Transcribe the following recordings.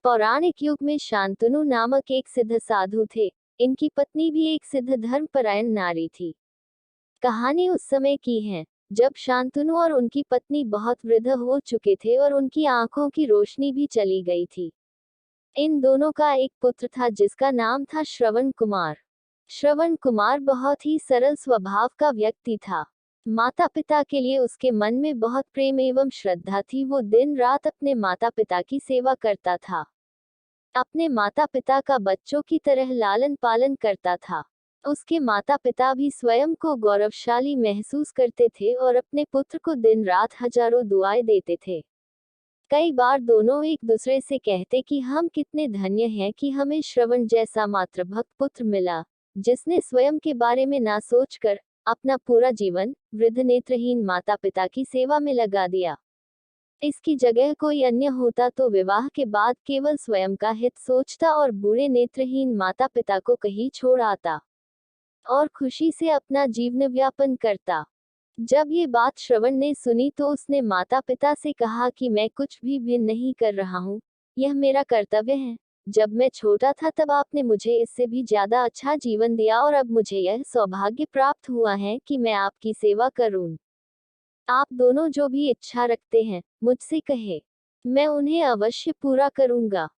पौराणिक युग में शांतनु नामक एक सिद्ध साधु थे। इनकी पत्नी भी एक सिद्ध धर्मपरायण नारी थी। कहानी उस समय की है जब शांतनु और उनकी पत्नी बहुत वृद्ध हो चुके थे और उनकी आंखों की रोशनी भी चली गई थी। इन दोनों का एक पुत्र था जिसका नाम था श्रवण कुमार। श्रवण कुमार बहुत ही सरल स्वभाव का व्यक्ति था। माता पिता के लिए उसके मन में बहुत प्रेम एवं श्रद्धा थी। वो दिन रात अपने माता पिता की सेवा करता था। अपने माता पिता का बच्चों की तरह लालन पालन करता था। उसके माता पिता भी स्वयं को गौरवशाली महसूस करते थे और अपने पुत्र को दिन रात हजारों दुआएं देते थे। कई बार दोनों एक दूसरे से कहते कि हम कितने धन्य हैं कि हमें श्रवण जैसा मातृभक्त पुत्र मिला, जिसने स्वयं के बारे में ना सोचकर अपना पूरा जीवन वृद्ध नेत्रहीन माता पिता की सेवा में लगा दिया। इसकी जगह कोई अन्य होता तो विवाह के बाद केवल स्वयं का हित सोचता और बूढ़े नेत्रहीन माता पिता को कहीं छोड़ आता और खुशी से अपना जीवन व्यापन करता। जब ये बात श्रवण ने सुनी तो उसने माता पिता से कहा कि मैं कुछ भी नहीं कर रहा हूँ, यह मेरा कर्तव्य है। जब मैं छोटा था तब आपने मुझे इससे भी ज्यादा अच्छा जीवन दिया और अब मुझे यह सौभाग्य प्राप्त हुआ है कि मैं आपकी सेवा करूं। आप दोनों जो भी इच्छा रखते हैं मुझसे कहे, मैं उन्हें अवश्य पूरा करूंगा।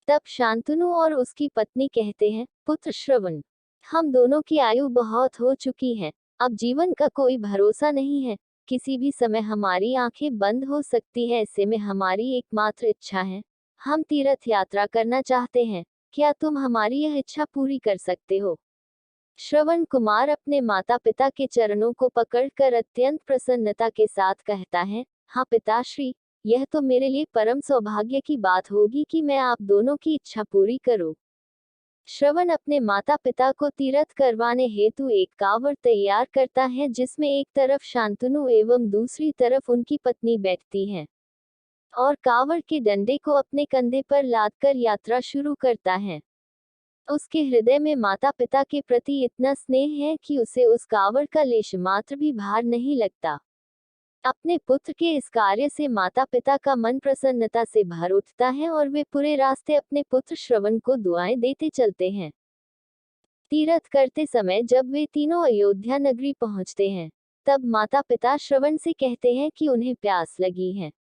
तब शांतनु और उसकी पत्नी कहते हैं, पुत्र श्रवण, हम दोनों की आयु बहुत हो चुकी है। अब जीवन का कोई भरोसा नहीं है। किसी भी समय हमारी आंखें बंद हो सकती है। ऐसे में हमारी एकमात्र इच्छा है, हम तीर्थ यात्रा करना चाहते हैं। क्या तुम हमारी यह इच्छा पूरी कर सकते हो? श्रवण कुमार अपने माता पिता के चरणों को पकड़कर अत्यंत प्रसन्नता के साथ कहता है, हाँ पिताश्री, यह तो मेरे लिए परम सौभाग्य की बात होगी कि मैं आप दोनों की इच्छा पूरी करूं। श्रवण अपने माता पिता को तीर्थ करवाने हेतु एक कावड़ तैयार करता है जिसमें एक तरफ शांतनु एवं दूसरी तरफ उनकी पत्नी बैठती हैं और कावड़ के डंडे को अपने कंधे पर लादकर यात्रा शुरू करता है। उसके हृदय में माता पिता के प्रति इतना स्नेह है कि उसे उस कावड़ का लेश मात्र भी भार नहीं लगता। अपने पुत्र के इस कार्य से माता पिता का मन प्रसन्नता से भर उठता है और वे पूरे रास्ते अपने पुत्र श्रवण को दुआएं देते चलते हैं। तीर्थ करते समय जब वे तीनों अयोध्या नगरी पहुंचते हैं, तब माता पिता श्रवण से कहते हैं कि उन्हें प्यास लगी है।